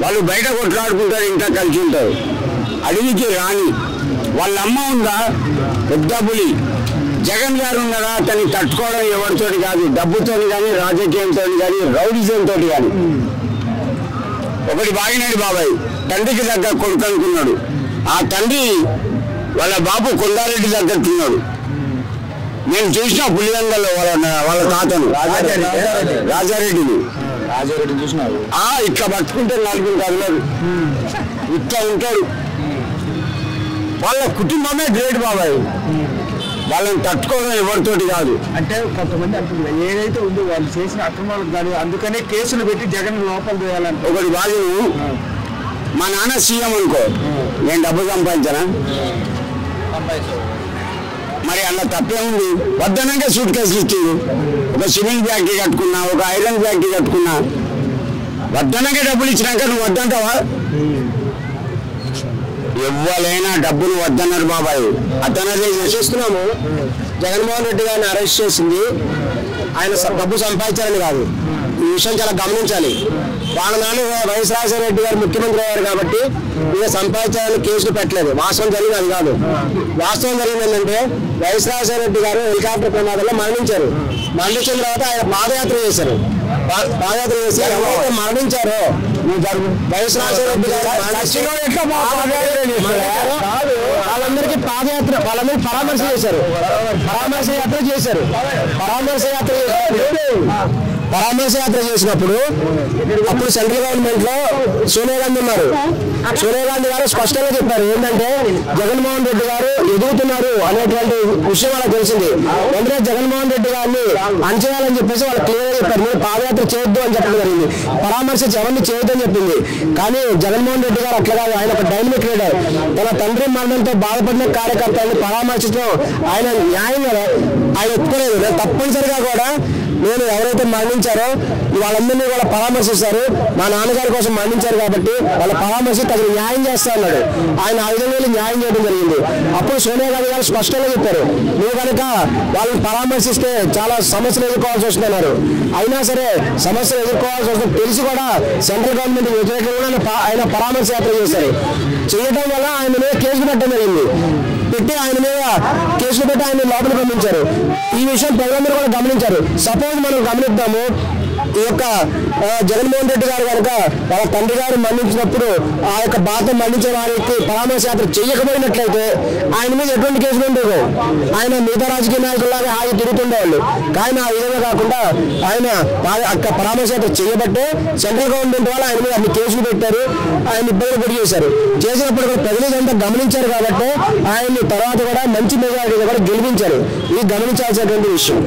వాళ్ళు బయట కొట్లాడుకుంటారు, ఇంట్లో కలిసి ఉంటారు. అడవికి రాని వాళ్ళ అమ్మ ఉందా పెద్ద పులి. జగన్ గారు ఉన్నారా, అతన్ని తట్టుకోవడం ఎవరితోటి కాదు, డబ్బుతో కానీ రాజకీయంతో కానీ రౌడిజంతో కానీ. ఒకటి బాగినాడు బాబాయ్, తండ్రికి దగ్గర కొడుకు అనుకున్నాడు. ఆ తండ్రి వాళ్ళ బాబు కొండారెడ్డి దగ్గరున్నాడు. నేను చూసిన పులివెందల్లో వాళ్ళ తాతను రాజారెడ్డిని చూసినాడు. ఇట్లా పట్టుకుంటే 4 కదలరు, ఇట్లా ఉంటాడు. వాళ్ళ కుటుంబమే గ్రేట్ బాబాయ్. వాళ్ళని తట్టుకోవడం ఎవరితోటి కాదు. అంటే కొంతమంది అంటున్నారు ఏదైతే ఉందో వాళ్ళు చేసిన అక్రమాలకు కాదు, అందుకనే కేసులు పెట్టి జగన్ లోపల చేయాలని. ఒకటి బాధ్యత, మా నాన్న సీఎం అనుకో, నేను డబ్బు సంపాదించానా? మరి అలా తప్పే ఉంది. వద్దనంగా సూట్ కేసులు ఇచ్చింది. ఒక సిమెంట్ ఫ్యాక్టరీ కట్టుకున్నా, ఒక ఐరన్ ఫ్యాక్టరీ కట్టుకున్నా, వద్దనంగా డబ్బులు ఇచ్చినాక నువ్వు వద్దంటావా? ఎవరైనా డబ్బులు వద్దన్నారు బాబాయ్. అతనదే చేస్తున్నాము. జగన్మోహన్ రెడ్డి గారిని అరెస్ట్ చేసింది ఆయన డబ్బు సంపాదించాలని కాదు. ఈ విషయం చాలా గమనించాలి. వాళ్ళ నాన్న వైఎస్ రాజశేఖర రెడ్డి గారు ముఖ్యమంత్రి అయ్యారు కాబట్టి ఇక సంపాదించాలని కేసులు పెట్టలేదు. వాస్తవం జరిగింది అది కాదు. వాస్తవం జరిగింది ఏంటంటే వైఎస్ రాజశేఖర రెడ్డి గారు హెలికాప్టర్ ప్రమాదంలో మరణించారు. మరణించిన తర్వాత ఆయన పాదయాత్ర చేశారు. పాదయాత్ర చేసి ఎవరైతే మరణించారో వైఎస్ రాజశేఖర రెడ్డి గారు వాళ్ళందరికీ పాదయాత్ర, వాళ్ళందరికీ పరామర్శ చేశారు. పరామర్శ యాత్ర చేసినప్పుడు అప్పుడు సెంట్రల్ గవర్నమెంట్ లో సోనియా గాంధీ ఉన్నారు. సోనియా గాంధీ గారు స్పష్టంగా చెప్పారు ఏంటంటే జగన్మోహన్ రెడ్డి గారు ఎదుగుతున్నారు అనేటువంటి విషయం వాళ్ళకి తెలిసింది. వెంటనే జగన్మోహన్ రెడ్డి గారిని అణచేయాలని చెప్పేసి వాళ్ళు క్లియర్ గా చెప్పారు. మీరు పాదయాత్ర చేయొద్దు అని చెప్పడం జరిగింది. పరామర్శ ఎవరిని చేయొద్దు అని చెప్పింది. కానీ జగన్మోహన్ రెడ్డి గారు అట్లా కాదు. ఆయన ఒక డైనమిక్ లీడర్. తన తండ్రి మరణంతో బాధపడిన కార్యకర్తలను పరామర్శించడం ఆయన న్యాయంగా ఆయన ఒప్పుకోలేదు. తప్పనిసరిగా కూడా నేను ఎవరైతే మరణించారో వాళ్ళందరినీ కూడా పరామర్శిస్తారు. మా నాన్నగారి కోసం మరణించారు కాబట్టి వాళ్ళ పరామర్శ తగిన న్యాయం చేస్తా అన్నాడు. ఆయన ఆ విధంగా న్యాయం చేయడం జరిగింది. అప్పుడు సోనియా గాంధీ గారు స్పష్టంగా చెప్పారు, నువ్వు కనుక వాళ్ళని పరామర్శిస్తే చాలా సమస్యలు ఎదుర్కోవాల్సి వస్తున్నారు. అయినా సరే సమస్యలు ఎదుర్కోవాల్సి వస్తుంది తెలిసి కూడా సెంట్రల్ గవర్నమెంట్ వ్యతిరేకంగా ఆయన పరామర్శ యాత్ర చేశారు. చేయడం వల్ల ఆయన మీద కేసులు పెట్టడం జరిగింది. పెట్టి ఆయన మీద కేసులు పెట్టి ఆయన లోపలికి పంపించారు. ఈ విషయం ప్రజలందరూ కూడా గమనించారు. సపోజ్ మనం గమనిద్దాము, ఈ యొక్క జగన్మోహన్ రెడ్డి గారు కనుక వాళ్ళ తండ్రి గారు మరణించినప్పుడు ఆ యొక్క బాధ మరణించిన వారికి పరామర్శ యాత్ర చేయకపోయినట్లయితే ఆయన మీద ఎటువంటి కేసులు ఉండేవో, ఆయన మిగతా రాజకీయ నాయకుల్లాగా హాయి తిరుగుతుండేవాళ్ళు. కానీ ఆ విధంగా కాకుండా ఆయన పరామర్శ యాత్ర చేయబట్టే సెంట్రల్ గవర్నమెంట్ వాళ్ళు ఆయన మీద అన్ని కేసులు పెట్టారు, ఆయన ఇబ్బందులు గురి చేశారు. చేసినప్పుడు కూడా ప్రజలు ఇదంతా గమనించారు కాబట్టి ఆయన్ని తర్వాత కూడా మంచి మెజారిటీగా కూడా గెలిపించారు. ఇది గమనించాల్సినటువంటి విషయం.